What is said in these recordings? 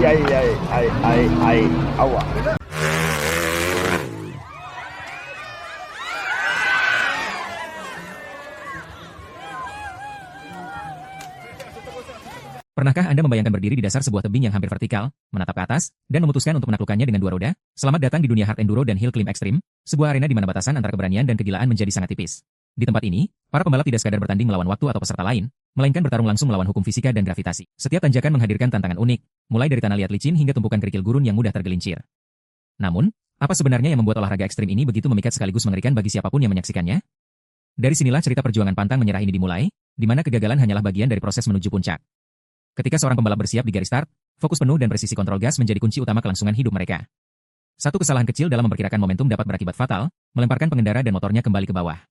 Ai, awas. Pernahkah Anda membayangkan berdiri di dasar sebuah tebing yang hampir vertikal, menatap ke atas, dan memutuskan untuk menaklukkannya dengan 2 roda? Selamat datang di dunia hard enduro dan hill climb ekstrim, sebuah arena di mana batasan antara keberanian dan kegilaan menjadi sangat tipis. Di tempat ini, para pembalap tidak sekadar bertanding melawan waktu atau peserta lain, melainkan bertarung langsung melawan hukum fisika dan gravitasi. Setiap tanjakan menghadirkan tantangan unik, mulai dari tanah liat licin hingga tumpukan kerikil gurun yang mudah tergelincir. Namun, apa sebenarnya yang membuat olahraga ekstrim ini begitu memikat sekaligus mengerikan bagi siapapun yang menyaksikannya? Dari sinilah cerita perjuangan pantang menyerah ini dimulai, di mana kegagalan hanyalah bagian dari proses menuju puncak. Ketika seorang pembalap bersiap di garis start, fokus penuh dan presisi kontrol gas menjadi kunci utama kelangsungan hidup mereka. Satu kesalahan kecil dalam memperkirakan momentum dapat berakibat fatal, melemparkan pengendara dan motornya kembali ke bawah.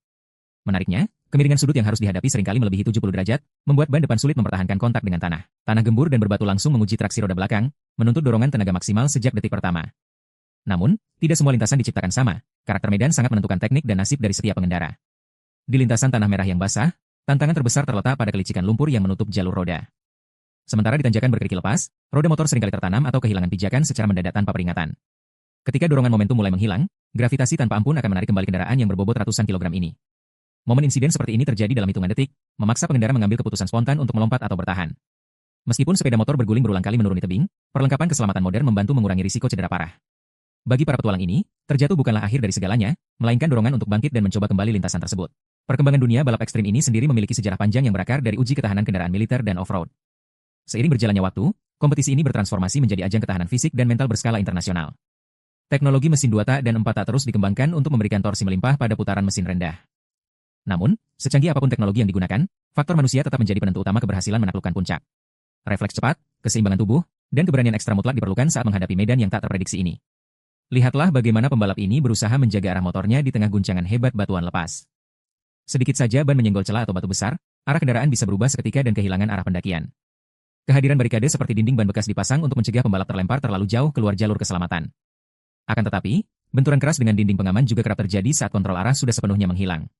Menariknya, kemiringan sudut yang harus dihadapi seringkali melebihi 70 derajat, membuat ban depan sulit mempertahankan kontak dengan tanah. Tanah gembur dan berbatu langsung menguji traksi roda belakang, menuntut dorongan tenaga maksimal sejak detik pertama. Namun, tidak semua lintasan diciptakan sama. Karakter medan sangat menentukan teknik dan nasib dari setiap pengendara. Di lintasan tanah merah yang basah, tantangan terbesar terletak pada kelicikan lumpur yang menutup jalur roda. Sementara di tanjakan berkerikil lepas, roda motor seringkali tertanam atau kehilangan pijakan secara mendadak tanpa peringatan. Ketika dorongan momentum mulai menghilang, gravitasi tanpa ampun akan menarik kembali kendaraan yang berbobot ratusan kilogram ini. Momen insiden seperti ini terjadi dalam hitungan detik, memaksa pengendara mengambil keputusan spontan untuk melompat atau bertahan. Meskipun sepeda motor berguling berulang kali menuruni tebing, perlengkapan keselamatan modern membantu mengurangi risiko cedera parah. Bagi para petualang ini, terjatuh bukanlah akhir dari segalanya, melainkan dorongan untuk bangkit dan mencoba kembali lintasan tersebut. Perkembangan dunia balap ekstrim ini sendiri memiliki sejarah panjang yang berakar dari uji ketahanan kendaraan militer dan off-road. Seiring berjalannya waktu, kompetisi ini bertransformasi menjadi ajang ketahanan fisik dan mental berskala internasional. Teknologi mesin 2 tak dan 4 tak terus dikembangkan untuk memberikan torsi melimpah pada putaran mesin rendah. Namun, secanggih apapun teknologi yang digunakan, faktor manusia tetap menjadi penentu utama keberhasilan menaklukkan puncak. Refleks cepat, keseimbangan tubuh, dan keberanian ekstra mutlak diperlukan saat menghadapi medan yang tak terprediksi ini. Lihatlah bagaimana pembalap ini berusaha menjaga arah motornya di tengah guncangan hebat batuan lepas. Sedikit saja ban menyenggol celah atau batu besar, arah kendaraan bisa berubah seketika dan kehilangan arah pendakian. Kehadiran barikade seperti dinding ban bekas dipasang untuk mencegah pembalap terlempar terlalu jauh keluar jalur keselamatan. Akan tetapi, benturan keras dengan dinding pengaman juga kerap terjadi saat kontrol arah sudah sepenuhnya menghilang.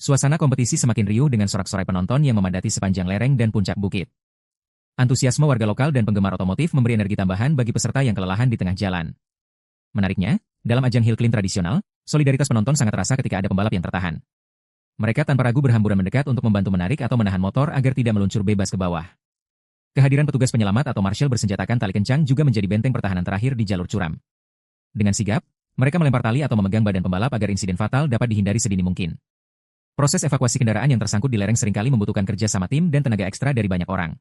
Suasana kompetisi semakin riuh dengan sorak-sorai penonton yang memadati sepanjang lereng dan puncak bukit. Antusiasme warga lokal dan penggemar otomotif memberi energi tambahan bagi peserta yang kelelahan di tengah jalan. Menariknya, dalam ajang hill climb tradisional, solidaritas penonton sangat terasa ketika ada pembalap yang tertahan. Mereka tanpa ragu berhamburan mendekat untuk membantu menarik atau menahan motor agar tidak meluncur bebas ke bawah. Kehadiran petugas penyelamat atau marshal bersenjatakan tali kencang juga menjadi benteng pertahanan terakhir di jalur curam. Dengan sigap, mereka melempar tali atau memegang badan pembalap agar insiden fatal dapat dihindari sedini mungkin. Proses evakuasi kendaraan yang tersangkut di lereng seringkali membutuhkan kerja sama tim dan tenaga ekstra dari banyak orang.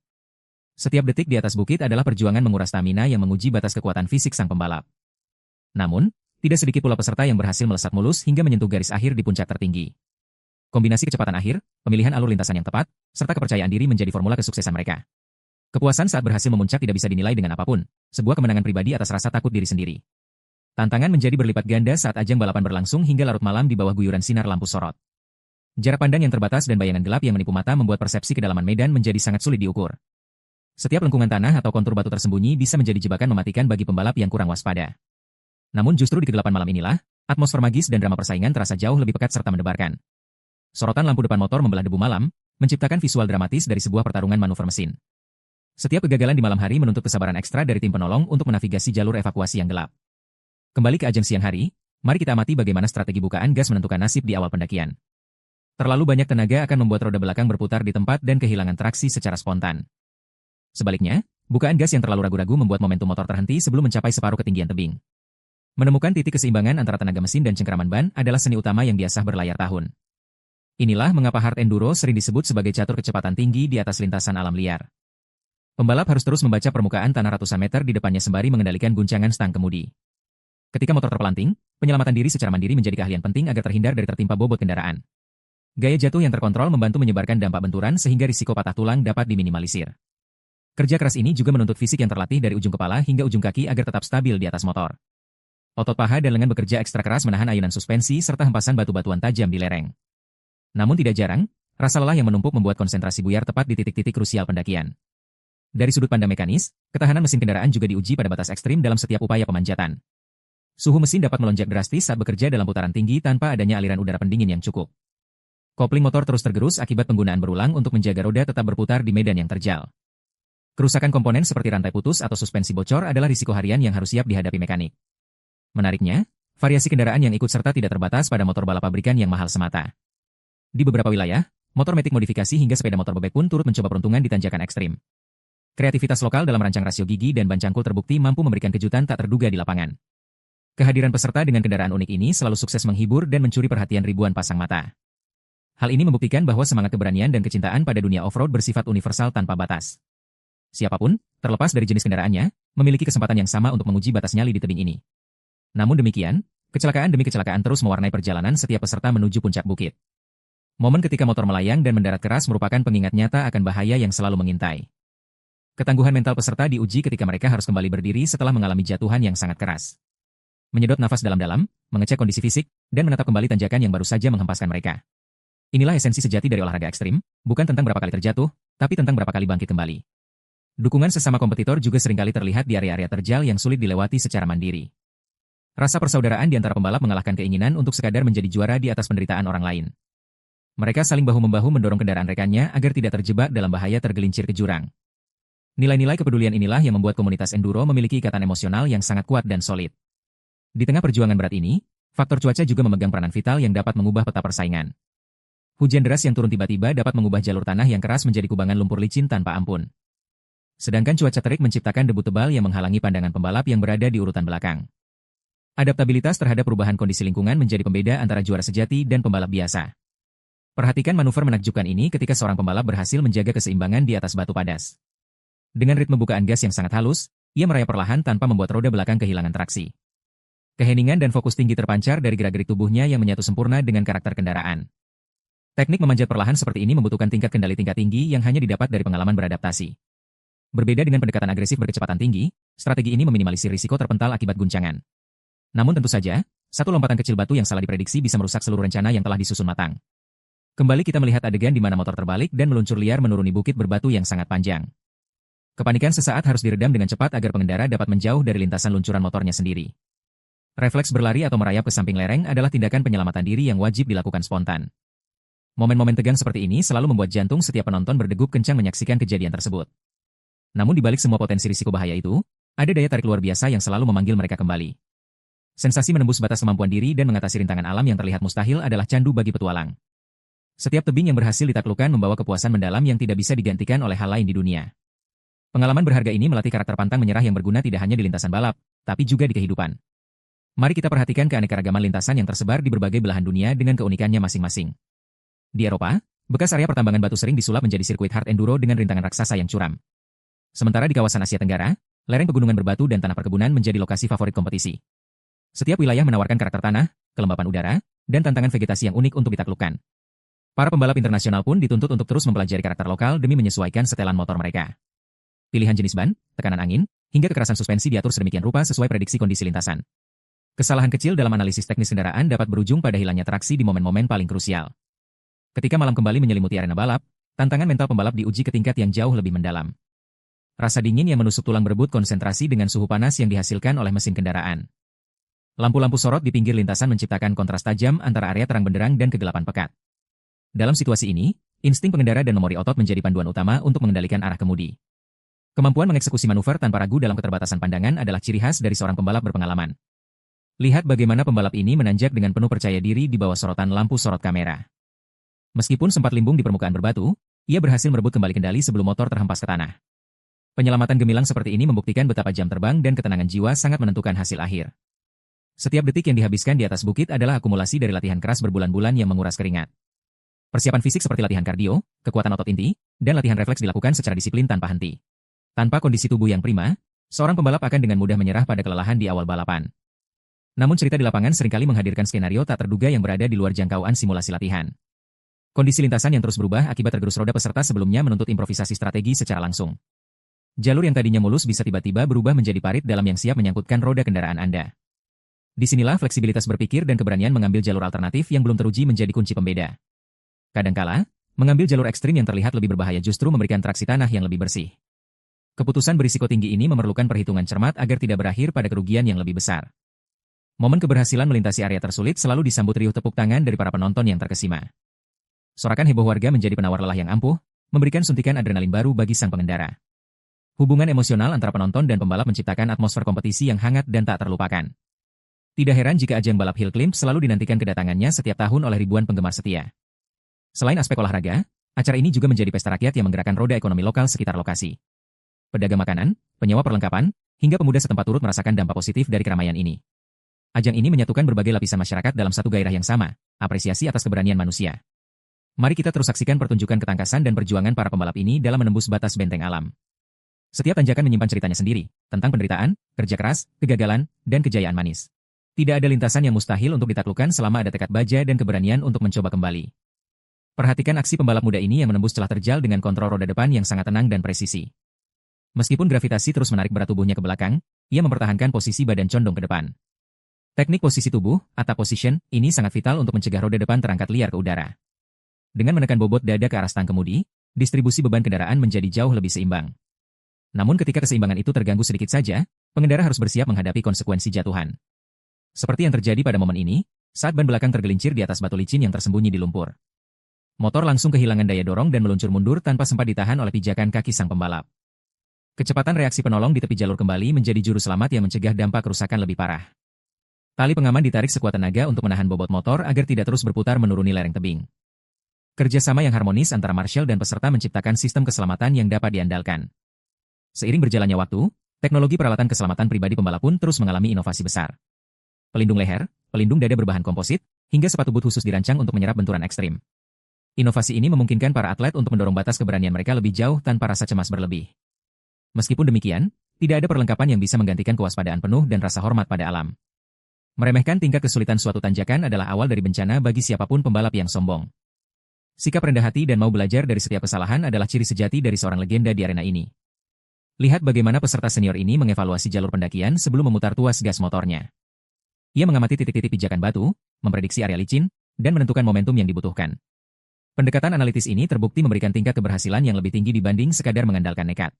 Setiap detik di atas bukit adalah perjuangan menguras stamina yang menguji batas kekuatan fisik sang pembalap. Namun, tidak sedikit pula peserta yang berhasil melesat mulus hingga menyentuh garis akhir di puncak tertinggi. Kombinasi kecepatan akhir, pemilihan alur lintasan yang tepat, serta kepercayaan diri menjadi formula kesuksesan mereka. Kepuasan saat berhasil memuncak tidak bisa dinilai dengan apapun, sebuah kemenangan pribadi atas rasa takut diri sendiri. Tantangan menjadi berlipat ganda saat ajang balapan berlangsung hingga larut malam di bawah guyuran sinar lampu sorot. Jarak pandang yang terbatas dan bayangan gelap yang menipu mata membuat persepsi kedalaman medan menjadi sangat sulit diukur. Setiap lengkungan tanah atau kontur batu tersembunyi bisa menjadi jebakan mematikan bagi pembalap yang kurang waspada. Namun justru di kegelapan malam inilah, atmosfer magis dan drama persaingan terasa jauh lebih pekat serta mendebarkan. Sorotan lampu depan motor membelah debu malam, menciptakan visual dramatis dari sebuah pertarungan manuver mesin. Setiap kegagalan di malam hari menuntut kesabaran ekstra dari tim penolong untuk menavigasi jalur evakuasi yang gelap. Kembali ke ajang siang hari, mari kita amati bagaimana strategi bukaan gas menentukan nasib di awal pendakian. Terlalu banyak tenaga akan membuat roda belakang berputar di tempat dan kehilangan traksi secara spontan. Sebaliknya, bukaan gas yang terlalu ragu-ragu membuat momentum motor terhenti sebelum mencapai separuh ketinggian tebing. Menemukan titik keseimbangan antara tenaga mesin dan cengkeraman ban adalah seni utama yang biasa berlayar tahun. Inilah mengapa hard enduro sering disebut sebagai catur kecepatan tinggi di atas lintasan alam liar. Pembalap harus terus membaca permukaan tanah ratusan meter di depannya sembari mengendalikan guncangan stang kemudi. Ketika motor terpelanting, penyelamatan diri secara mandiri menjadi keahlian penting agar terhindar dari tertimpa bobot kendaraan. Gaya jatuh yang terkontrol membantu menyebarkan dampak benturan sehingga risiko patah tulang dapat diminimalisir. Kerja keras ini juga menuntut fisik yang terlatih dari ujung kepala hingga ujung kaki agar tetap stabil di atas motor. Otot paha dan lengan bekerja ekstra keras menahan ayunan suspensi serta hempasan batu-batuan tajam di lereng. Namun tidak jarang, rasa lelah yang menumpuk membuat konsentrasi buyar tepat di titik-titik krusial pendakian. Dari sudut pandang mekanis, ketahanan mesin kendaraan juga diuji pada batas ekstrim dalam setiap upaya pemanjatan. Suhu mesin dapat melonjak drastis saat bekerja dalam putaran tinggi tanpa adanya aliran udara pendingin yang cukup. Kopling motor terus tergerus akibat penggunaan berulang untuk menjaga roda tetap berputar di medan yang terjal. Kerusakan komponen seperti rantai putus atau suspensi bocor adalah risiko harian yang harus siap dihadapi mekanik. Menariknya, variasi kendaraan yang ikut serta tidak terbatas pada motor balap pabrikan yang mahal semata. Di beberapa wilayah, motor metik modifikasi hingga sepeda motor bebek pun turut mencoba peruntungan di tanjakan ekstrim. Kreativitas lokal dalam merancang rasio gigi dan ban cangkul terbukti mampu memberikan kejutan tak terduga di lapangan. Kehadiran peserta dengan kendaraan unik ini selalu sukses menghibur dan mencuri perhatian ribuan pasang mata. Hal ini membuktikan bahwa semangat keberanian dan kecintaan pada dunia off-road bersifat universal tanpa batas. Siapapun, terlepas dari jenis kendaraannya, memiliki kesempatan yang sama untuk menguji batas nyali di tebing ini. Namun demikian, kecelakaan demi kecelakaan terus mewarnai perjalanan setiap peserta menuju puncak bukit. Momen ketika motor melayang dan mendarat keras merupakan pengingat nyata akan bahaya yang selalu mengintai. Ketangguhan mental peserta diuji ketika mereka harus kembali berdiri setelah mengalami jatuhan yang sangat keras. Menyedot nafas dalam-dalam, mengecek kondisi fisik, dan menatap kembali tanjakan yang baru saja menghempaskan mereka. Inilah esensi sejati dari olahraga ekstrim, bukan tentang berapa kali terjatuh, tapi tentang berapa kali bangkit kembali. Dukungan sesama kompetitor juga seringkali terlihat di area-area terjal yang sulit dilewati secara mandiri. Rasa persaudaraan di antara pembalap mengalahkan keinginan untuk sekadar menjadi juara di atas penderitaan orang lain. Mereka saling bahu-membahu mendorong kendaraan rekannya agar tidak terjebak dalam bahaya tergelincir ke jurang. Nilai-nilai kepedulian inilah yang membuat komunitas enduro memiliki ikatan emosional yang sangat kuat dan solid. Di tengah perjuangan berat ini, faktor cuaca juga memegang peranan vital yang dapat mengubah peta persaingan. Hujan deras yang turun tiba-tiba dapat mengubah jalur tanah yang keras menjadi kubangan lumpur licin tanpa ampun. Sedangkan cuaca terik menciptakan debu tebal yang menghalangi pandangan pembalap yang berada di urutan belakang. Adaptabilitas terhadap perubahan kondisi lingkungan menjadi pembeda antara juara sejati dan pembalap biasa. Perhatikan manuver menakjubkan ini ketika seorang pembalap berhasil menjaga keseimbangan di atas batu padas. Dengan ritme bukaan gas yang sangat halus, ia merayap perlahan tanpa membuat roda belakang kehilangan traksi. Keheningan dan fokus tinggi terpancar dari gerak-gerik tubuhnya yang menyatu sempurna dengan karakter kendaraan. Teknik memanjat perlahan seperti ini membutuhkan tingkat kendali tingkat tinggi yang hanya didapat dari pengalaman beradaptasi. Berbeda dengan pendekatan agresif berkecepatan tinggi, strategi ini meminimalisir risiko terpental akibat guncangan. Namun tentu saja, satu lompatan kecil batu yang salah diprediksi bisa merusak seluruh rencana yang telah disusun matang. Kembali kita melihat adegan di mana motor terbalik dan meluncur liar menuruni bukit berbatu yang sangat panjang. Kepanikan sesaat harus diredam dengan cepat agar pengendara dapat menjauh dari lintasan luncuran motornya sendiri. Refleks berlari atau merayap ke samping lereng adalah tindakan penyelamatan diri yang wajib dilakukan spontan. Momen-momen tegang seperti ini selalu membuat jantung setiap penonton berdegup kencang menyaksikan kejadian tersebut. Namun di balik semua potensi risiko bahaya itu, ada daya tarik luar biasa yang selalu memanggil mereka kembali. Sensasi menembus batas kemampuan diri dan mengatasi rintangan alam yang terlihat mustahil adalah candu bagi petualang. Setiap tebing yang berhasil ditaklukkan membawa kepuasan mendalam yang tidak bisa digantikan oleh hal lain di dunia. Pengalaman berharga ini melatih karakter pantang menyerah yang berguna tidak hanya di lintasan balap, tapi juga di kehidupan. Mari kita perhatikan keanekaragaman lintasan yang tersebar di berbagai belahan dunia dengan keunikannya masing-masing. Di Eropa, bekas area pertambangan batu sering disulap menjadi sirkuit hard enduro dengan rintangan raksasa yang curam. Sementara di kawasan Asia Tenggara, lereng pegunungan berbatu dan tanah perkebunan menjadi lokasi favorit kompetisi. Setiap wilayah menawarkan karakter tanah, kelembapan udara, dan tantangan vegetasi yang unik untuk ditaklukkan. Para pembalap internasional pun dituntut untuk terus mempelajari karakter lokal demi menyesuaikan setelan motor mereka. Pilihan jenis ban, tekanan angin, hingga kekerasan suspensi diatur sedemikian rupa sesuai prediksi kondisi lintasan. Kesalahan kecil dalam analisis teknis kendaraan dapat berujung pada hilangnya traksi di momen-momen paling krusial. Ketika malam kembali menyelimuti arena balap, tantangan mental pembalap diuji ke tingkat yang jauh lebih mendalam. Rasa dingin yang menusuk tulang berebut konsentrasi dengan suhu panas yang dihasilkan oleh mesin kendaraan. Lampu-lampu sorot di pinggir lintasan menciptakan kontras tajam antara area terang benderang dan kegelapan pekat. Dalam situasi ini, insting pengendara dan memori otot menjadi panduan utama untuk mengendalikan arah kemudi. Kemampuan mengeksekusi manuver tanpa ragu dalam keterbatasan pandangan adalah ciri khas dari seorang pembalap berpengalaman. Lihat bagaimana pembalap ini menanjak dengan penuh percaya diri di bawah sorotan lampu sorot kamera. Meskipun sempat limbung di permukaan berbatu, ia berhasil merebut kembali kendali sebelum motor terhempas ke tanah. Penyelamatan gemilang seperti ini membuktikan betapa jam terbang dan ketenangan jiwa sangat menentukan hasil akhir. Setiap detik yang dihabiskan di atas bukit adalah akumulasi dari latihan keras berbulan-bulan yang menguras keringat. Persiapan fisik seperti latihan kardio, kekuatan otot inti, dan latihan refleks dilakukan secara disiplin tanpa henti. Tanpa kondisi tubuh yang prima, seorang pembalap akan dengan mudah menyerah pada kelelahan di awal balapan. Namun cerita di lapangan seringkali menghadirkan skenario tak terduga yang berada di luar jangkauan simulasi latihan. Kondisi lintasan yang terus berubah akibat tergerus roda peserta sebelumnya menuntut improvisasi strategi secara langsung. Jalur yang tadinya mulus bisa tiba-tiba berubah menjadi parit dalam yang siap menyangkutkan roda kendaraan Anda. Disinilah fleksibilitas berpikir dan keberanian mengambil jalur alternatif yang belum teruji menjadi kunci pembeda. Kadangkala, mengambil jalur ekstrim yang terlihat lebih berbahaya justru memberikan traksi tanah yang lebih bersih. Keputusan berisiko tinggi ini memerlukan perhitungan cermat agar tidak berakhir pada kerugian yang lebih besar. Momen keberhasilan melintasi area tersulit selalu disambut riuh tepuk tangan dari para penonton yang terkesima. Sorakan heboh warga menjadi penawar lelah yang ampuh, memberikan suntikan adrenalin baru bagi sang pengendara. Hubungan emosional antara penonton dan pembalap menciptakan atmosfer kompetisi yang hangat dan tak terlupakan. Tidak heran jika ajang balap Hill Climb selalu dinantikan kedatangannya setiap tahun oleh ribuan penggemar setia. Selain aspek olahraga, acara ini juga menjadi pesta rakyat yang menggerakkan roda ekonomi lokal sekitar lokasi. Pedagang makanan, penyewa perlengkapan, hingga pemuda setempat turut merasakan dampak positif dari keramaian ini. Ajang ini menyatukan berbagai lapisan masyarakat dalam satu gairah yang sama, apresiasi atas keberanian manusia. Mari kita terus saksikan pertunjukan ketangkasan dan perjuangan para pembalap ini dalam menembus batas benteng alam. Setiap tanjakan menyimpan ceritanya sendiri, tentang penderitaan, kerja keras, kegagalan, dan kejayaan manis. Tidak ada lintasan yang mustahil untuk ditaklukkan selama ada tekad baja dan keberanian untuk mencoba kembali. Perhatikan aksi pembalap muda ini yang menembus celah terjal dengan kontrol roda depan yang sangat tenang dan presisi. Meskipun gravitasi terus menarik berat tubuhnya ke belakang, ia mempertahankan posisi badan condong ke depan. Teknik posisi tubuh, atau position, ini sangat vital untuk mencegah roda depan terangkat liar ke udara. Dengan menekan bobot dada ke arah stang kemudi, distribusi beban kendaraan menjadi jauh lebih seimbang. Namun ketika keseimbangan itu terganggu sedikit saja, pengendara harus bersiap menghadapi konsekuensi jatuhan. Seperti yang terjadi pada momen ini, saat ban belakang tergelincir di atas batu licin yang tersembunyi di lumpur. Motor langsung kehilangan daya dorong dan meluncur mundur tanpa sempat ditahan oleh pijakan kaki sang pembalap. Kecepatan reaksi penolong di tepi jalur kembali menjadi juru selamat yang mencegah dampak kerusakan lebih parah. Tali pengaman ditarik sekuat tenaga untuk menahan bobot motor agar tidak terus berputar menuruni lereng tebing. Kerjasama yang harmonis antara marshal dan peserta menciptakan sistem keselamatan yang dapat diandalkan. Seiring berjalannya waktu, teknologi peralatan keselamatan pribadi pembalap pun terus mengalami inovasi besar. Pelindung leher, pelindung dada berbahan komposit, hingga sepatu boot khusus dirancang untuk menyerap benturan ekstrim. Inovasi ini memungkinkan para atlet untuk mendorong batas keberanian mereka lebih jauh tanpa rasa cemas berlebih. Meskipun demikian, tidak ada perlengkapan yang bisa menggantikan kewaspadaan penuh dan rasa hormat pada alam. Meremehkan tingkat kesulitan suatu tanjakan adalah awal dari bencana bagi siapapun pembalap yang sombong. Sikap rendah hati dan mau belajar dari setiap kesalahan adalah ciri sejati dari seorang legenda di arena ini. Lihat bagaimana peserta senior ini mengevaluasi jalur pendakian sebelum memutar tuas gas motornya. Ia mengamati titik-titik pijakan batu, memprediksi area licin, dan menentukan momentum yang dibutuhkan. Pendekatan analitis ini terbukti memberikan tingkat keberhasilan yang lebih tinggi dibanding sekadar mengandalkan nekat.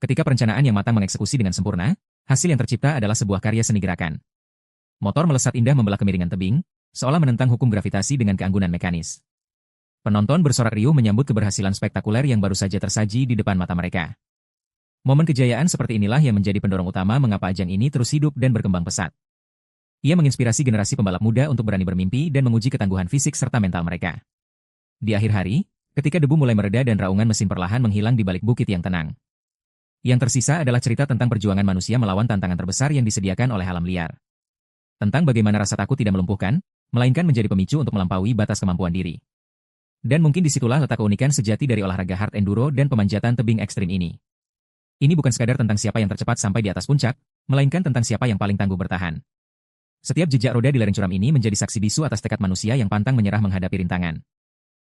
Ketika perencanaan yang matang mengeksekusi dengan sempurna, hasil yang tercipta adalah sebuah karya seni gerakan. Motor melesat indah membelah kemiringan tebing, seolah menentang hukum gravitasi dengan keanggunan mekanis. Penonton bersorak riuh menyambut keberhasilan spektakuler yang baru saja tersaji di depan mata mereka. Momen kejayaan seperti inilah yang menjadi pendorong utama mengapa ajang ini terus hidup dan berkembang pesat. Ia menginspirasi generasi pembalap muda untuk berani bermimpi dan menguji ketangguhan fisik serta mental mereka. Di akhir hari, ketika debu mulai mereda dan raungan mesin perlahan menghilang di balik bukit yang tenang. Yang tersisa adalah cerita tentang perjuangan manusia melawan tantangan terbesar yang disediakan oleh alam liar. Tentang bagaimana rasa takut tidak melumpuhkan, melainkan menjadi pemicu untuk melampaui batas kemampuan diri. Dan mungkin disitulah letak keunikan sejati dari olahraga hard enduro dan pemanjatan tebing ekstrim ini. Ini bukan sekadar tentang siapa yang tercepat sampai di atas puncak, melainkan tentang siapa yang paling tangguh bertahan. Setiap jejak roda di lereng curam ini menjadi saksi bisu atas tekad manusia yang pantang menyerah menghadapi rintangan.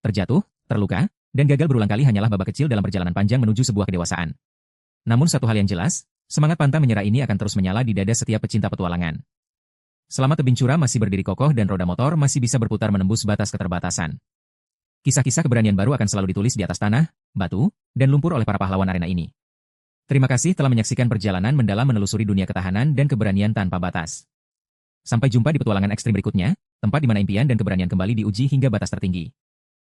Terjatuh, terluka, dan gagal berulang kali hanyalah babak kecil dalam perjalanan panjang menuju sebuah kedewasaan. Namun satu hal yang jelas, semangat pantang menyerah ini akan terus menyala di dada setiap pecinta petualangan. Selama tebing curam masih berdiri kokoh dan roda motor masih bisa berputar menembus batas keterbatasan. Kisah-kisah keberanian baru akan selalu ditulis di atas tanah, batu, dan lumpur oleh para pahlawan arena ini. Terima kasih telah menyaksikan perjalanan mendalam menelusuri dunia ketahanan dan keberanian tanpa batas. Sampai jumpa di petualangan ekstrim berikutnya, tempat di mana impian dan keberanian kembali diuji hingga batas tertinggi.